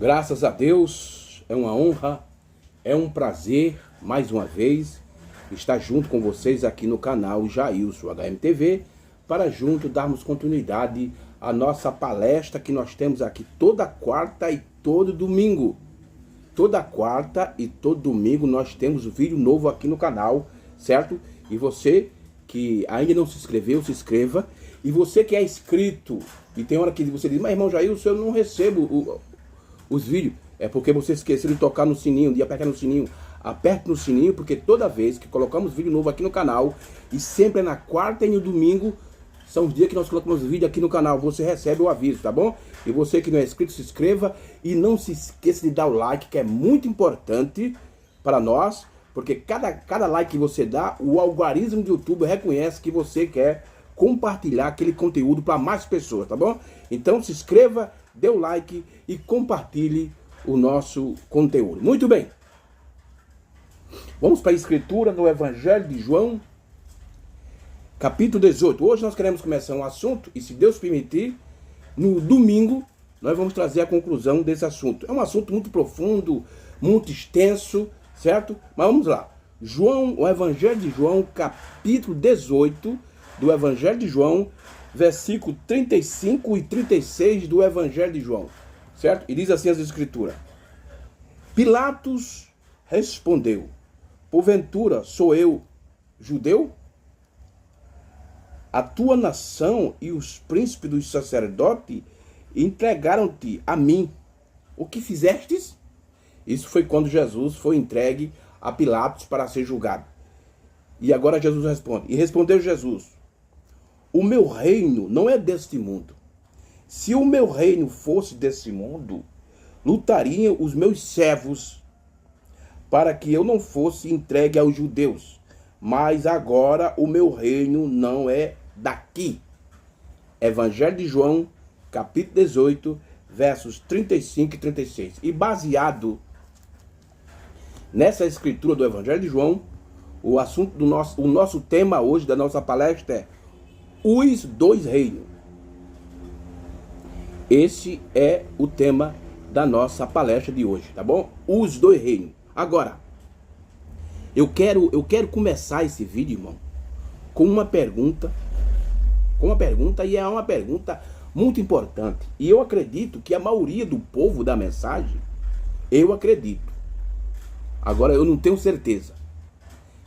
Graças a Deus, é uma honra, é um prazer, mais uma vez, estar junto com vocês aqui no canal Jailson HMTV, para junto darmos continuidade à nossa palestra que nós temos aqui toda quarta e todo domingo. Toda quarta e todo domingo nós temos um vídeo novo aqui no canal, certo? E você que ainda não se inscreveu, se inscreva. E você que é inscrito, e tem hora que você diz, mas irmão Jailson, eu não recebo os vídeos. É porque você esqueceu de tocar no sininho, de apertar no sininho. Aperte no sininho, porque toda vez que colocamos vídeo novo aqui no canal, e sempre é na quarta e no domingo, são os dias que nós colocamos vídeo aqui no canal, você recebe o aviso, tá bom? E você que não é inscrito, se inscreva e não se esqueça de dar o like, que é muito importante para nós, porque cada like que você dá, o algoritmo do YouTube reconhece que você quer compartilhar aquele conteúdo para mais pessoas, tá bom? Então se inscreva, dê o like e compartilhe o nosso conteúdo. Muito bem. Vamos para a escritura no Evangelho de João, capítulo 18. Hoje nós queremos começar um assunto e, se Deus permitir, no domingo nós vamos trazer a conclusão desse assunto. É um assunto muito profundo, muito extenso, certo? Mas vamos lá. O Evangelho de João, capítulo 18 do Evangelho de João, versículo 35 e 36 do Evangelho de João, certo? E diz assim as escrituras: Pilatos respondeu: porventura sou eu judeu? A tua nação e os príncipes dos sacerdotes entregaram-te a mim. O que fizestes? Isso foi quando Jesus foi entregue a Pilatos para ser julgado. E agora Jesus responde. E respondeu Jesus: o meu reino não é deste mundo. Se o meu reino fosse desse mundo, lutariam os meus servos para que eu não fosse entregue aos judeus. Mas agora o meu reino não é daqui. Evangelho de João, capítulo 18, versos 35 e 36. E baseado nessa escritura do Evangelho de João, o assunto o nosso tema hoje da nossa palestra é os dois reinos. Esse é o tema da nossa palestra de hoje, tá bom? Os dois reinos. Agora, eu quero começar esse vídeo, irmão, com uma pergunta, e é uma pergunta muito importante. E eu acredito que a maioria do povo da mensagem, eu acredito, agora eu não tenho certeza,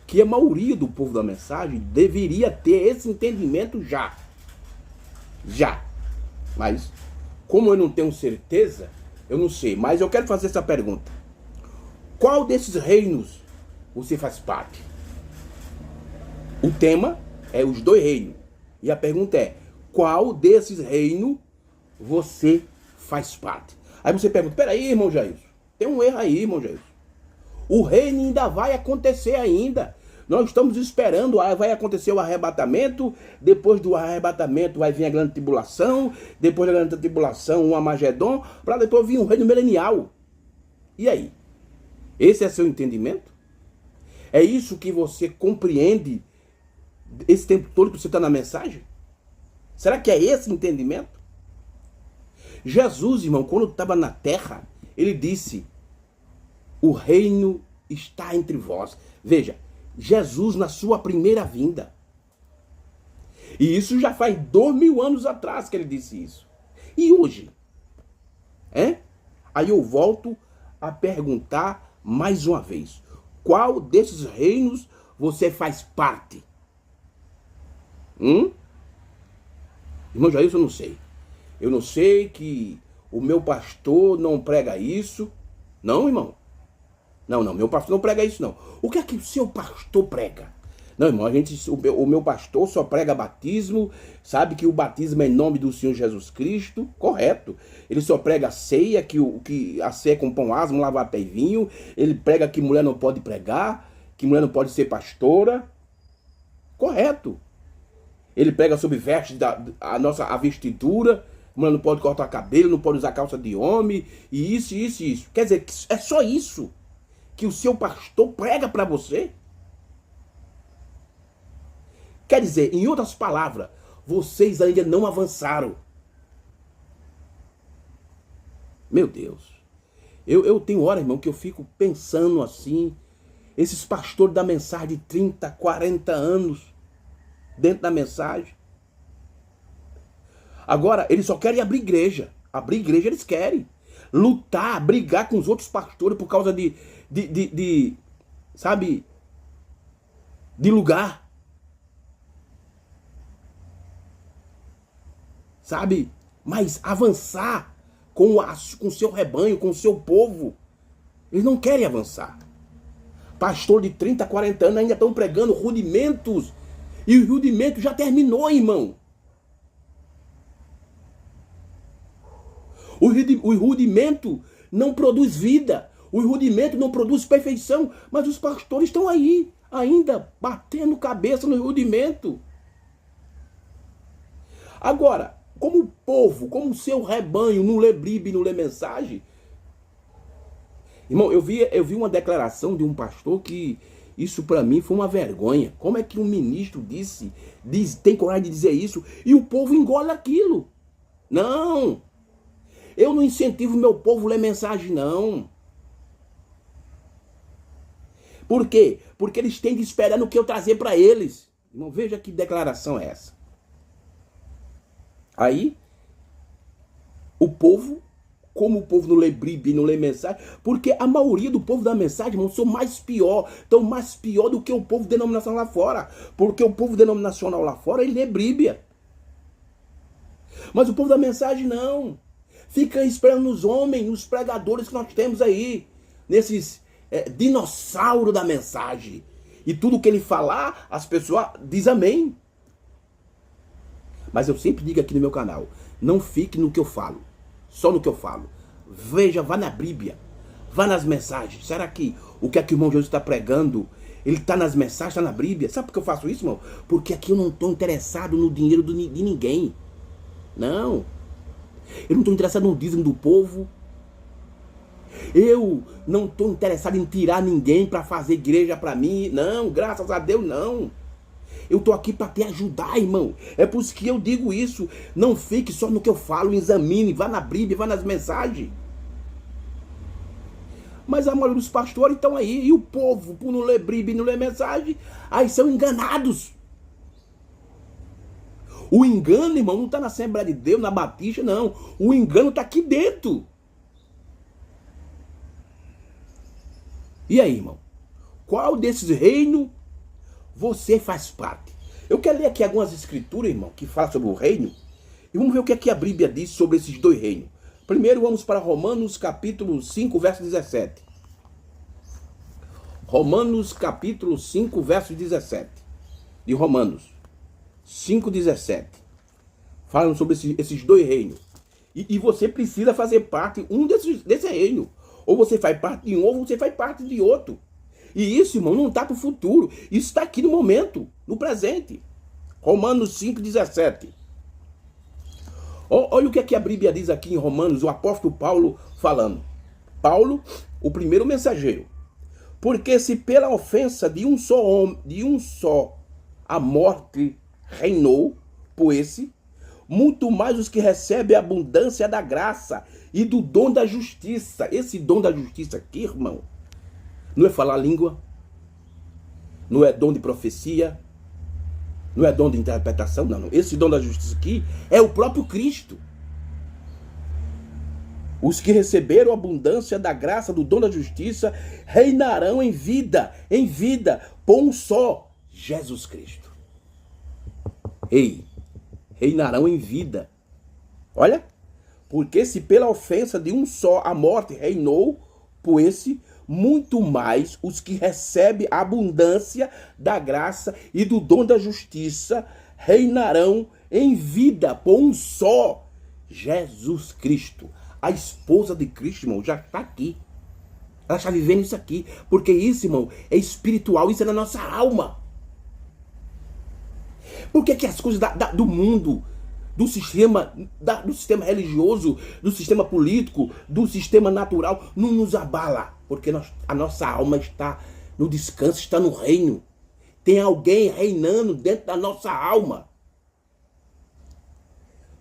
que a maioria do povo da mensagem deveria ter esse entendimento já. Mas, como eu não tenho certeza, eu não sei. Mas eu quero fazer essa pergunta: qual desses reinos você faz parte? O tema é os dois reinos. E a pergunta é: qual desses reinos você faz parte? Aí você pergunta: peraí, irmão Jailson, tem um erro aí, irmão Jailson. O reino ainda vai acontecer ainda. Nós estamos esperando, vai acontecer o arrebatamento, depois do arrebatamento vai vir a grande tribulação, depois da grande tribulação o Armagedon, para depois vir um reino milenial. E aí? Esse é seu entendimento? É isso que você compreende esse tempo todo que você está na mensagem? Será que é esse entendimento? Jesus, irmão, quando estava na terra, ele disse: o reino está entre vós. Veja, Jesus na sua primeira vinda. E isso já faz 2000 anos atrás que ele disse isso. E hoje? Aí eu volto a perguntar mais uma vez: qual desses reinos você faz parte? Irmão Jailson, eu não sei. Eu não sei, que o meu pastor não prega isso. Não, irmão. Não, meu pastor não prega isso, não. O que é que o seu pastor prega? Não, irmão, o meu pastor só prega batismo, sabe que o batismo é em nome do Senhor Jesus Cristo, correto. Ele só prega a ceia, que a ceia é com pão asmo, lavar pé e vinho. Ele prega que mulher não pode pregar, que mulher não pode ser pastora, correto. Ele prega sobre veste, a vestidura, mulher não pode cortar cabelo, não pode usar calça de homem, e isso. Quer dizer, é só isso que o seu pastor prega para você? Quer dizer, em outras palavras, vocês ainda não avançaram. Meu Deus. Eu tenho hora, irmão, que eu fico pensando assim, esses pastores da mensagem de 30, 40 anos dentro da mensagem. Agora, eles só querem abrir igreja. Abrir igreja eles querem. Lutar, brigar com os outros pastores por causa sabe, de lugar. Sabe? Mas avançar com o seu rebanho, com o seu povo. Eles não querem avançar. Pastor de 30, 40 anos ainda estão pregando rudimentos. E o rudimento já terminou, irmão. O rudimento não produz vida. O rudimento não produz perfeição. Mas os pastores estão aí, ainda batendo cabeça no rudimento. Agora, como o povo, como o seu rebanho não lê Bíblia e não lê mensagem. Irmão, eu vi uma declaração de um pastor que isso para mim foi uma vergonha. Como é que um ministro tem coragem de dizer isso e o povo engole aquilo? Não! Eu não incentivo meu povo a ler mensagem, não. Por quê? Porque eles têm que esperar no que eu trazer para eles. Irmão, veja que declaração é essa. Aí, o povo, como o povo não lê Bíblia e não lê mensagem, porque a maioria do povo da mensagem, irmão, são mais pior do que o povo denominacional lá fora. Porque o povo denominacional lá fora, ele lê Bíblia. Mas o povo da mensagem não. Fica esperando nos homens, nos pregadores que nós temos aí, nesses dinossauros da mensagem. E tudo que ele falar, as pessoas dizem amém. Mas eu sempre digo aqui no meu canal, não fique no que eu falo, só no que eu falo. Veja, vá na Bíblia, vá nas mensagens. Será que o que é que o irmão Jesus está pregando, ele está nas mensagens, está na Bíblia? Sabe por que eu faço isso, irmão? Porque aqui eu não estou interessado no dinheiro de ninguém. Não. Eu não estou interessado no dízimo do povo. Eu não estou interessado em tirar ninguém para fazer igreja para mim. Não, graças a Deus, não. Eu estou aqui para te ajudar, irmão. É por isso que eu digo isso. Não fique só no que eu falo, examine, vá na Bíblia, vá nas mensagens. Mas a maioria dos pastores estão aí. E o povo, por não ler Bíblia e não ler mensagem, aí são enganados. O engano, irmão, não está na Assembleia de Deus, na Batista, não. O engano está aqui dentro. E aí, irmão? Qual desses reinos você faz parte? Eu quero ler aqui algumas escrituras, irmão, que falam sobre o reino. E vamos ver o que é que a Bíblia diz sobre esses dois reinos. Primeiro vamos para Romanos capítulo 5, verso 17. Romanos capítulo 5, verso 17. De Romanos 5,17. Falam sobre esses dois reinos. E você precisa fazer parte desse reino. Ou você faz parte de um, ou você faz parte de outro. E isso, irmão, não está para o futuro. Isso está aqui no momento, no presente. Romanos 5,17. Olha o que é que a Bíblia diz aqui em Romanos, o apóstolo Paulo falando. Paulo, o primeiro mensageiro. Porque se pela ofensa de um só homem, a morte reinou por esse, muito mais os que recebem a abundância da graça e do dom da justiça. Esse dom da justiça aqui, irmão, não é falar língua, não é dom de profecia, não é dom de interpretação, não. Esse dom da justiça aqui é o próprio Cristo. Os que receberam a abundância da graça, do dom da justiça, reinarão em vida, por um só, Jesus Cristo. Ei, reinarão em vida. Olha, porque se pela ofensa de um só a morte reinou, por esse, muito mais os que recebem a abundância da graça e do dom da justiça reinarão em vida por um só, Jesus Cristo. A esposa de Cristo, irmão, já está aqui. Ela está vivendo isso aqui. Porque isso, irmão, é espiritual, isso é na nossa alma. Por que as coisas do mundo, do sistema religioso, do sistema político, do sistema natural, não nos abala? Porque a nossa alma está no descanso, está no reino. Tem alguém reinando dentro da nossa alma.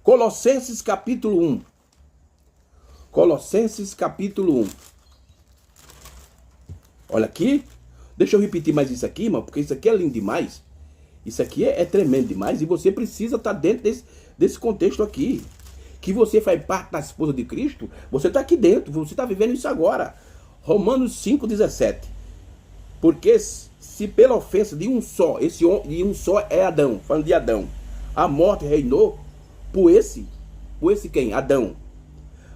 Colossenses capítulo 1. Colossenses capítulo 1. Olha aqui. Deixa eu repetir mais isso aqui, irmão, porque isso aqui é lindo demais. Isso aqui é tremendo demais. E você precisa estar dentro desse contexto aqui. Que você faz parte da esposa de Cristo. Você está aqui dentro. Você está vivendo isso agora. Romanos 5,17. Porque se pela ofensa de um só, de um só é Adão, falando de Adão, a morte reinou por esse quem? Adão.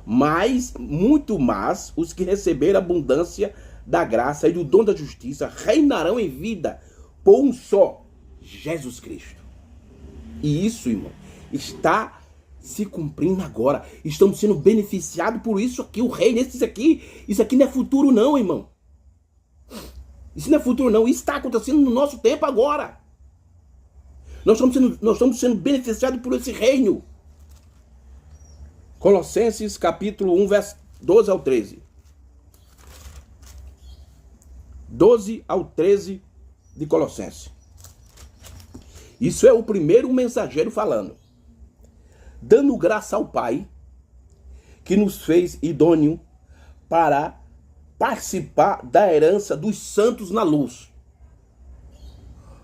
Mas, muito mais, os que receberam a abundância da graça e do dom da justiça reinarão em vida por um só, Jesus Cristo. E isso, irmão, está se cumprindo agora. Estamos sendo beneficiados por isso aqui, o reino, isso aqui não é futuro não, irmão. Isso não é futuro não, isso está acontecendo no nosso tempo agora. Nós estamos sendo beneficiados por esse reino. Colossenses capítulo 1, verso 12 ao 13. 12 ao 13 de Colossenses. Isso é o primeiro mensageiro falando. Dando graça ao Pai, que nos fez idôneo para participar da herança dos santos na luz.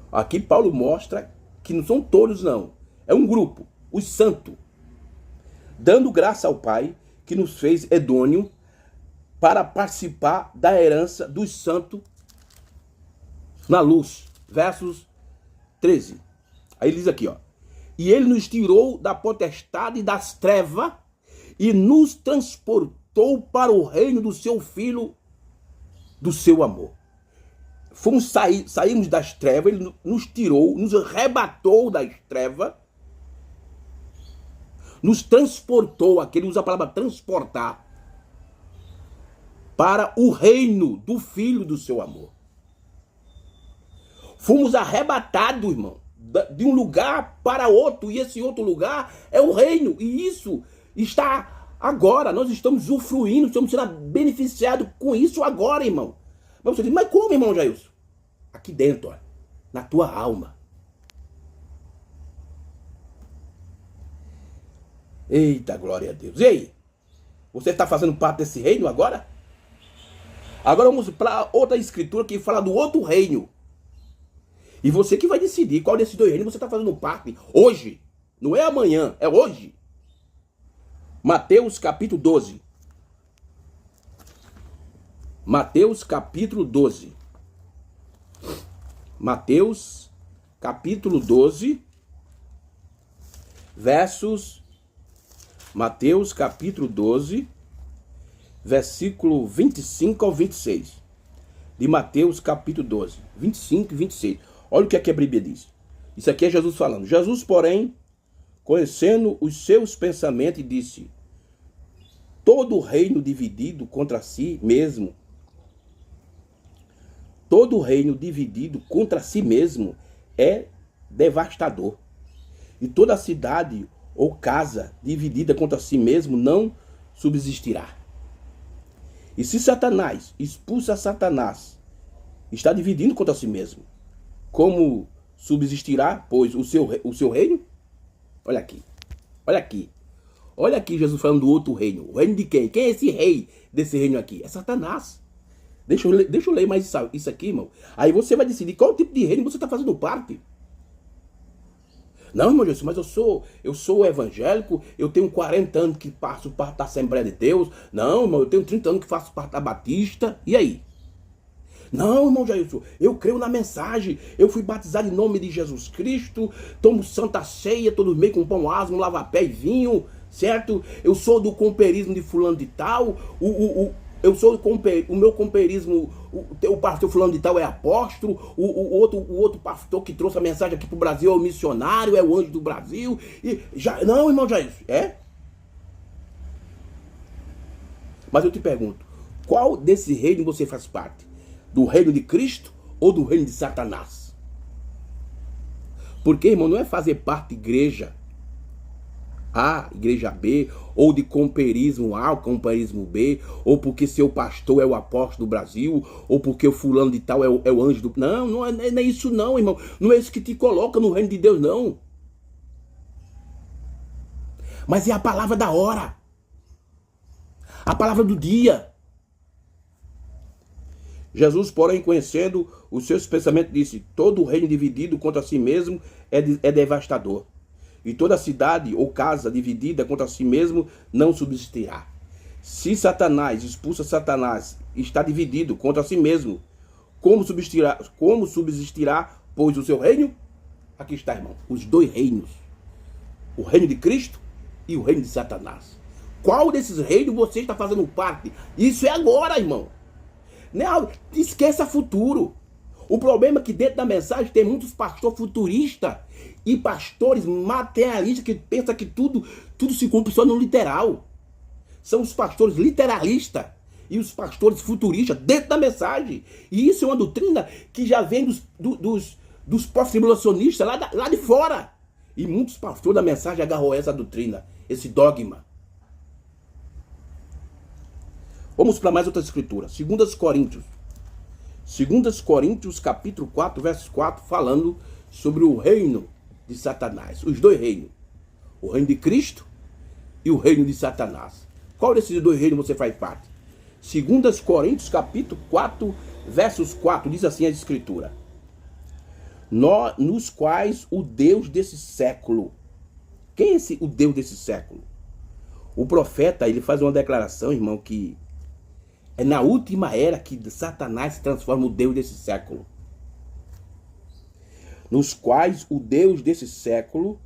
Aqui Paulo mostra que não são todos não, é um grupo, os santos. Dando graça ao Pai, que nos fez idôneo para participar da herança dos santos na luz. Versos 13. Aí ele diz aqui, ó. E ele nos tirou da potestade das trevas e nos transportou para o reino do seu Filho, do seu amor. Saímos das trevas, ele nos tirou, nos arrebatou das trevas, nos transportou, aqui ele usa a palavra transportar, para o reino do Filho do seu amor. Fomos arrebatados, irmão, de um lugar para outro, e esse outro lugar é o reino, e isso está agora, nós estamos usufruindo, estamos sendo beneficiados com isso agora, irmão. Mas você diz, mas como, irmão Jailson? Aqui dentro, ó, na tua alma. Eita, glória a Deus. E aí? Você está fazendo parte desse reino agora? Agora vamos para outra escritura que fala do outro reino. E você que vai decidir qual desses dois reinos você está fazendo parte hoje. Não é amanhã, é hoje. Mateus capítulo 12. Mateus capítulo 12. Mateus capítulo 12. Mateus capítulo 12. Versículo 25 ao 26. De Mateus capítulo 12. 25 e 26. Olha o que aqui a Bíblia diz. Isso aqui é Jesus falando. Jesus, porém, conhecendo os seus pensamentos, disse: todo reino dividido contra si mesmo, todo reino dividido contra si mesmo é devastador. E toda cidade ou casa dividida contra si mesmo não subsistirá. E se Satanás expulsa Satanás, está dividindo contra si mesmo, como subsistirá, pois, o seu reino? Olha aqui, olha aqui. Olha aqui Jesus falando do outro reino. O reino de quem? Quem é esse rei desse reino aqui? É Satanás. Deixa eu ler mais isso aqui, irmão. Aí você vai decidir qual tipo de reino você está fazendo parte. Não, irmão Jesus, mas eu sou evangélico, eu tenho 40 anos que faço parte da Assembleia de Deus. Não, irmão, eu tenho 30 anos que faço parte da Batista. E aí? Não, irmão Jailson, eu creio na mensagem, eu fui batizado em nome de Jesus Cristo, tomo santa ceia todo mês com pão asmo, lava-pé e vinho, certo? Eu sou do comperismo de fulano de tal, eu sou o meu comperismo, o pastor fulano de tal é apóstolo, o outro pastor que trouxe a mensagem aqui pro Brasil é o missionário, é o anjo do Brasil. Não, irmão Jailson, é? Mas eu te pergunto, qual desse reino você faz parte? Do reino de Cristo ou do reino de Satanás? Porque, irmão, não é fazer parte de igreja A, igreja B, ou de comperismo A, ou comperismo B, ou porque seu pastor é o apóstolo do Brasil, ou porque o fulano de tal é o anjo do... Não é isso não, irmão. Não é isso que te coloca no reino de Deus, não. Mas é a palavra da hora. A palavra do dia. Jesus, porém, conhecendo os seus pensamentos, disse: todo reino dividido contra si mesmo é devastador. E toda cidade ou casa dividida contra si mesmo não subsistirá. Se Satanás expulsa Satanás, está dividido contra si mesmo, como subsistirá, pois, o seu reino? Aqui está, irmão, os dois reinos. O reino de Cristo e o reino de Satanás. Qual desses reinos você está fazendo parte? Isso é agora, irmão. Não, esqueça futuro. O problema é que dentro da mensagem tem muitos pastores futuristas e pastores materialistas que pensam que tudo se cumpre só no literal. São os pastores literalistas e os pastores futuristas dentro da mensagem. E isso é uma doutrina que já vem dos pós-tribulacionistas lá de fora. E muitos pastores da mensagem agarrou essa doutrina, esse dogma. Vamos para mais outra escritura. 2 Coríntios. 2 Coríntios, capítulo 4, verso 4, falando sobre o reino de Satanás. Os dois reinos. O reino de Cristo e o reino de Satanás. Qual desses dois reinos você faz parte? 2 Coríntios, capítulo 4, versos 4, diz assim a escritura. Nos quais o Deus desse século. Quem é o Deus desse século? O profeta, ele faz uma declaração, irmão, que é na última era que Satanás se transforma o Deus desse século. Nos quais o Deus desse século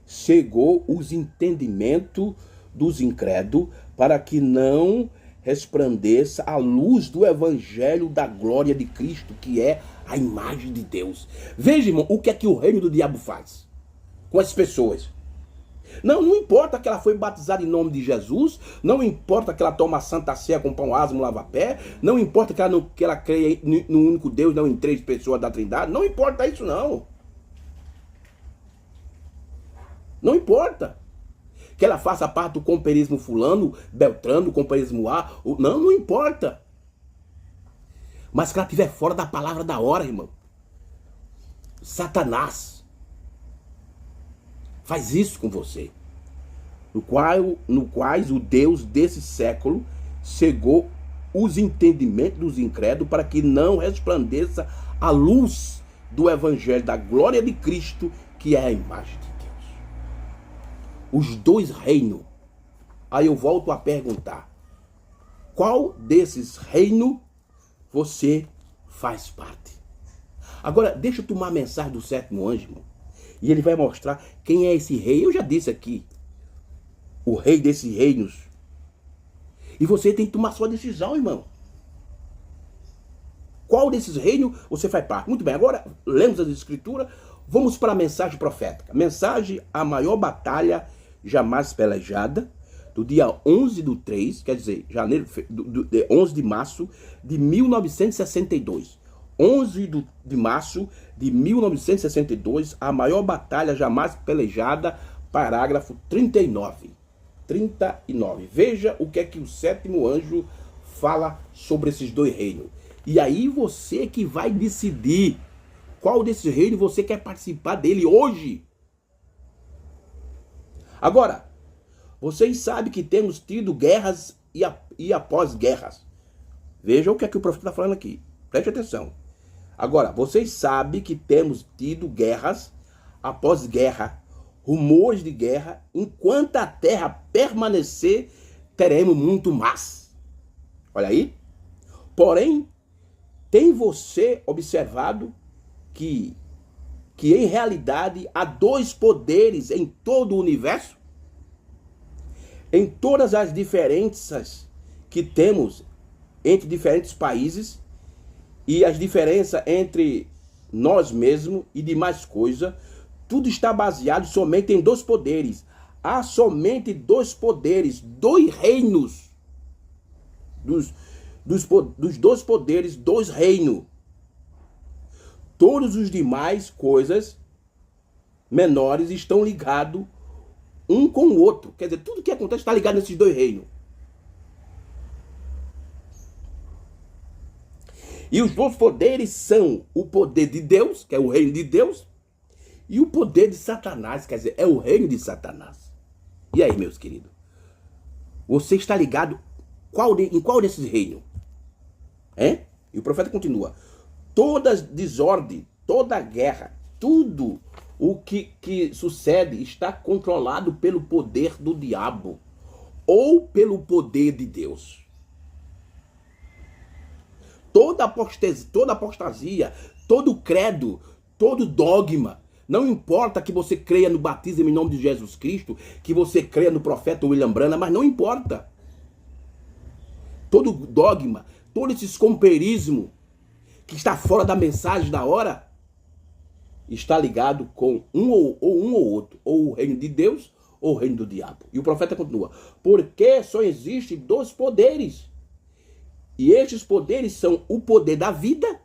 cegou os entendimentos dos incrédulos, para que não resplandeça a luz do evangelho da glória de Cristo, que é a imagem de Deus. Veja, irmão, o que é que o reino do diabo faz com as pessoas. Não importa que ela foi batizada em nome de Jesus, não importa que ela toma a santa ceia com pão asmo, lava-pé, não importa que ela creia no único Deus, não em 3 pessoas da Trindade, não importa isso não. Não importa que ela faça parte do companheirismo fulano, beltrano, do companheirismo A, não importa. Mas que ela estiver fora da palavra da hora, irmão. Satanás faz isso com você. No quais o Deus desse século cegou os entendimentos dos incrédulos, para que não resplandeça a luz do evangelho da glória de Cristo, que é a imagem de Deus. Os dois reinos. Aí eu volto a perguntar: qual desses reinos você faz parte? Agora, deixa eu tomar a mensagem do sétimo anjo, irmão. E ele vai mostrar quem é esse rei. Eu já disse aqui. O rei desses reinos. E você tem que tomar sua decisão, irmão. Qual desses reinos você faz parte? Muito bem, agora lemos as escrituras. Vamos para a mensagem profética. Mensagem: a maior batalha jamais pelejada. Do dia 11/3, quer dizer, 11 de março de 1962. 11 de março de 1962, a maior batalha jamais pelejada, parágrafo 39. Veja o que é que o sétimo anjo fala sobre esses dois reinos. E aí você que vai decidir qual desses reinos você quer participar dele hoje. Agora, vocês sabem que temos tido guerras e após guerras. Veja o que é que o profeta está falando aqui. Preste atenção. Agora, vocês sabem que temos tido guerras após guerra, rumores de guerra. Enquanto a terra permanecer, teremos muito mais. Olha aí. Porém, tem você observado que em realidade há dois poderes em todo o universo? Em todas as diferenças que temos entre diferentes países, e as diferenças entre nós mesmos e demais coisas, tudo está baseado somente em dois poderes. Há somente dois poderes, dois reinos. Dos dois poderes, dois reinos. Todos os demais coisas menores estão ligados um com o outro. Quer dizer, tudo que acontece está ligado nesses dois reinos. E os dois poderes são o poder de Deus, que é o reino de Deus, e o poder de Satanás, quer dizer, é o reino de Satanás. E aí, meus queridos? Você está ligado Em qual desses reinos? Hein? E o profeta continua. Toda desordem, toda guerra, tudo o que sucede está controlado pelo poder do diabo ou pelo poder de Deus. Toda apostasia, todo credo, todo dogma, não importa que você creia no batismo em nome de Jesus Cristo, que você creia no profeta William Branham, mas não importa. Todo dogma, todo esse escomperismo que está fora da mensagem da hora, está ligado com um ou outro, ou o reino de Deus ou o reino do diabo. E o profeta continua, porque só existem dois poderes, e estes poderes são o poder da vida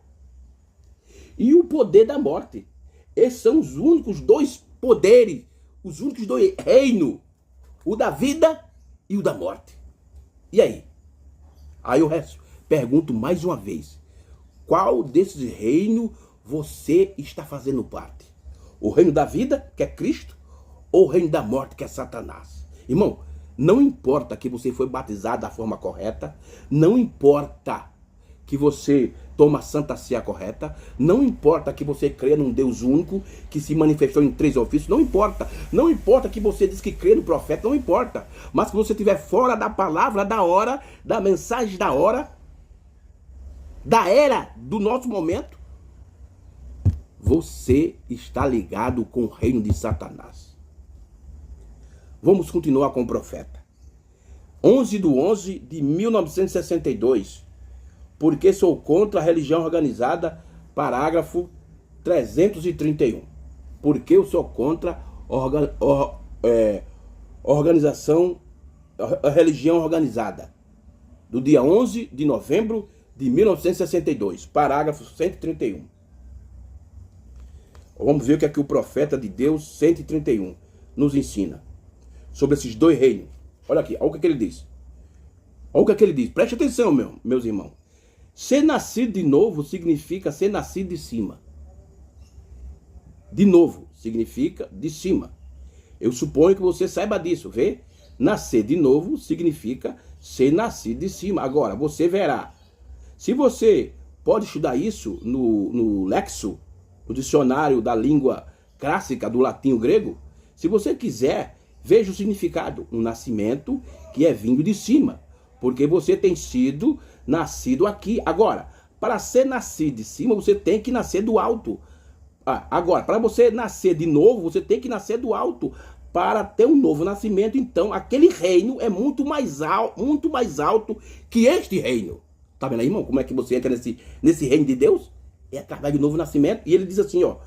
e o poder da morte. Esses são os únicos dois poderes, os únicos dois reinos, o da vida e o da morte. E aí? Aí eu pergunto mais uma vez, qual desses reinos você está fazendo parte? O reino da vida, que é Cristo, ou o reino da morte, que é Satanás? Irmão, não importa que você foi batizado da forma correta, não importa que você toma a Santa Ceia correta, não importa que você crê num Deus único, que se manifestou em 3 ofícios, não importa que você diz que crê no profeta, não importa, mas que você estiver fora da palavra da hora, da mensagem da hora, da era do nosso momento, você está ligado com o reino de Satanás. Vamos continuar com o profeta. 11/11/1962. Porque sou contra a religião organizada, parágrafo 331. Porque eu sou contra a religião organizada. Do dia 11 de novembro de 1962, parágrafo 131. Vamos ver o que é que o profeta de Deus 131 nos ensina sobre esses dois reinos. Olha aqui, olha o que ele diz. Olha o que ele diz. Preste atenção, meus irmãos. Ser nascido de novo significa ser nascido de cima. De novo significa de cima. Eu suponho que você saiba disso, vê? Nascer de novo significa ser nascido de cima. Agora, você verá. Se você pode estudar isso no Lexo, no dicionário da língua clássica do latim e o grego, se você quiser, veja o significado. Um nascimento que é vindo de cima. Porque você tem sido nascido aqui. Agora, para ser nascido de cima, você tem que nascer do alto. Agora, para você nascer de novo, você tem que nascer do alto. Para ter um novo nascimento, então, aquele reino é muito mais alto que este reino. Tá vendo aí, irmão? Como é que você entra nesse reino de Deus? É através do novo nascimento. E ele diz assim, ó.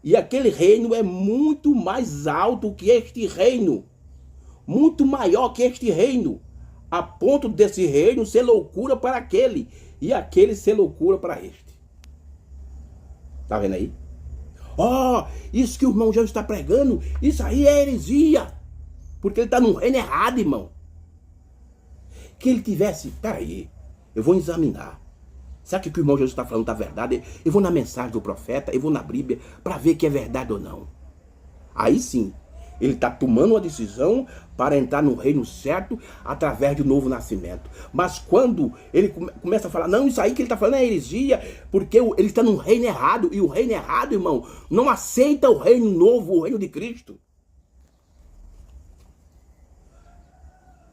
E aquele reino é muito mais alto que este reino. Muito maior que este reino. A ponto desse reino ser loucura para aquele, e aquele ser loucura para este. Tá vendo aí? Isso que o irmão já está pregando, isso aí é heresia. Porque ele está num reino errado, irmão. Que ele tivesse, peraí, eu vou examinar. Será que o que o irmão Jesus está falando está verdade? Eu vou na mensagem do profeta, eu vou na Bíblia, para ver que é verdade ou não. Aí sim. Ele está tomando uma decisão para entrar no reino certo através do novo nascimento. Mas quando ele começa a falar, não, isso aí que ele está falando é heresia, porque ele está num reino errado. E o reino errado, irmão, não aceita o reino novo, o reino de Cristo.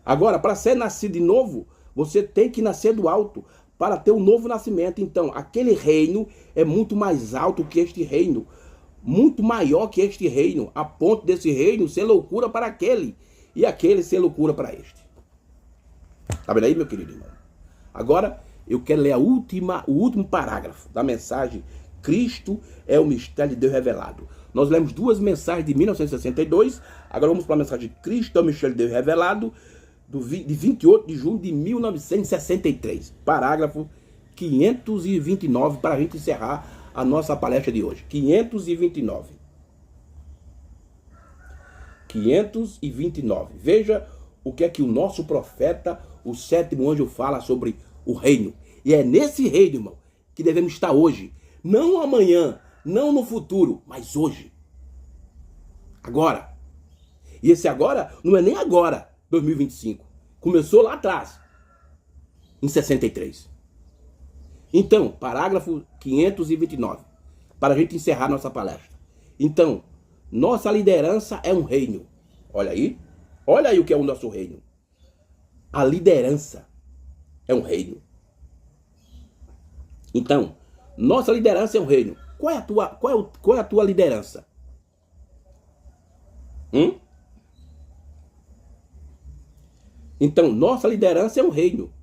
Agora, para ser nascido de novo, você tem que nascer do alto para ter um novo nascimento. Então, aquele reino é muito mais alto que este reino. Muito maior que este reino, a ponto desse reino ser loucura para aquele, e aquele ser loucura para este. Tá vendo aí, meu querido irmão? Agora, eu quero ler o último parágrafo da mensagem Cristo é o mistério de Deus revelado. Nós lemos 2 mensagens de 1962, agora vamos para a mensagem Cristo é o mistério de Deus revelado, de 28 de junho de 1963, parágrafo 529, para a gente encerrar a nossa palestra de hoje. 529. Veja o que é que o nosso profeta, o 7º anjo, fala sobre o reino. E é nesse reino, irmão, que devemos estar hoje. Não amanhã, não no futuro, mas hoje. Agora. E esse agora não é nem agora, 2025. Começou lá atrás. em 63. Então, parágrafo 529, para a gente encerrar nossa palestra. Então, nossa liderança é um reino. Olha aí o que é o nosso reino. A liderança é um reino. Então, nossa liderança é um reino. Qual é a tua liderança? Então, nossa liderança é um reino.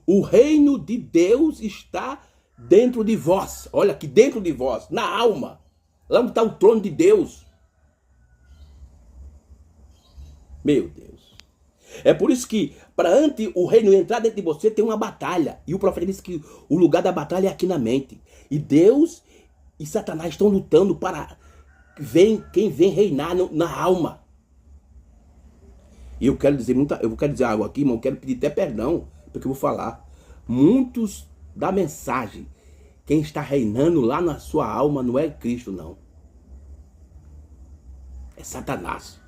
O reino de Deus está dentro de vós. Olha aqui, dentro de vós, na alma. Lá onde está o trono de Deus. Meu Deus. É por isso que, para antes o reino entrar dentro de você, tem uma batalha. E o profeta disse que o lugar da batalha é aqui na mente. E Deus e Satanás estão lutando para quem vem reinar na alma. E eu quero dizer algo aqui, irmão, eu quero pedir até perdão, porque eu vou falar. Muitos da mensagem, quem está reinando lá na sua alma não é Cristo, não. É Satanás.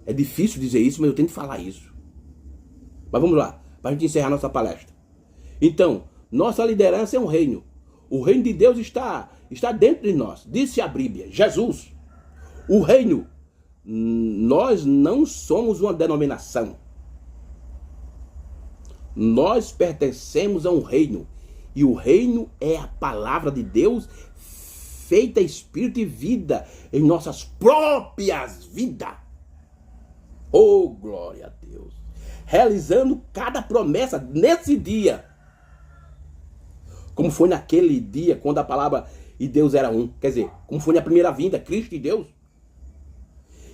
É difícil dizer isso, mas eu tenho que falar isso. Mas vamos lá, para a gente encerrar nossa palestra. Então, nossa liderança é um reino. O reino de Deus está dentro de nós. Disse a Bíblia, Jesus. O reino, nós não somos uma denominação. Nós pertencemos a um reino. E o reino é a palavra de Deus feita espírito e vida em nossas próprias vidas. Oh, glória a Deus. Realizando cada promessa nesse dia. Como foi naquele dia quando a palavra e Deus era um. Quer dizer, como foi na primeira vinda, Cristo e Deus.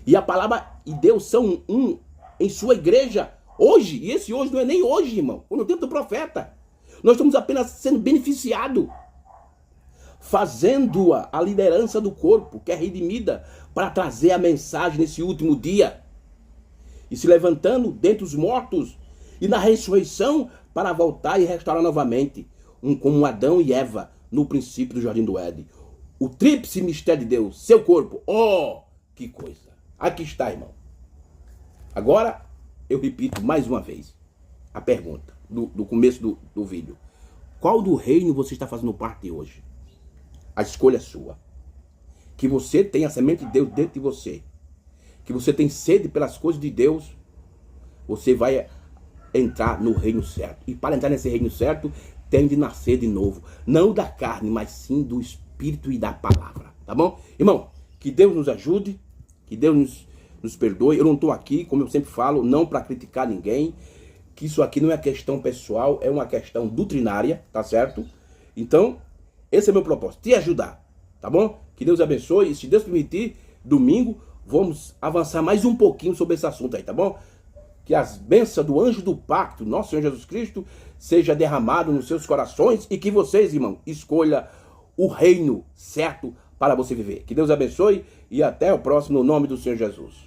E a palavra e Deus são um em sua igreja hoje. E esse hoje não é nem hoje, irmão. Foi no tempo do profeta. Nós estamos apenas sendo beneficiados. Fazendo a liderança do corpo, que é redimida, para trazer a mensagem nesse último dia. E se levantando dentre os mortos. E na ressurreição para voltar e restaurar novamente. Como Adão e Eva no princípio do Jardim do Éden. O tríplice mistério de Deus, seu corpo. Oh, que coisa. Aqui está, irmão. Agora, eu repito mais uma vez a pergunta do começo do vídeo. Qual do reino você está fazendo parte hoje? A escolha é sua. Que você tenha a semente de Deus dentro de você. Que você tem sede pelas coisas de Deus. Você vai entrar no reino certo. E para entrar nesse reino certo, tem de nascer de novo. Não da carne, mas sim do Espírito e da palavra. Tá bom? Irmão, que Deus nos ajude. Que Deus nos perdoe. Eu não estou aqui, como eu sempre falo, não para criticar ninguém. Que isso aqui não é questão pessoal, é uma questão doutrinária, tá certo? Então, esse é o meu propósito, te ajudar, tá bom? Que Deus abençoe e se Deus permitir, domingo, vamos avançar mais um pouquinho sobre esse assunto aí, tá bom? Que as bênçãos do anjo do pacto, nosso Senhor Jesus Cristo, seja derramado nos seus corações e que vocês, irmão, escolha o reino certo para você viver. Que Deus abençoe e até o próximo, no nome do Senhor Jesus.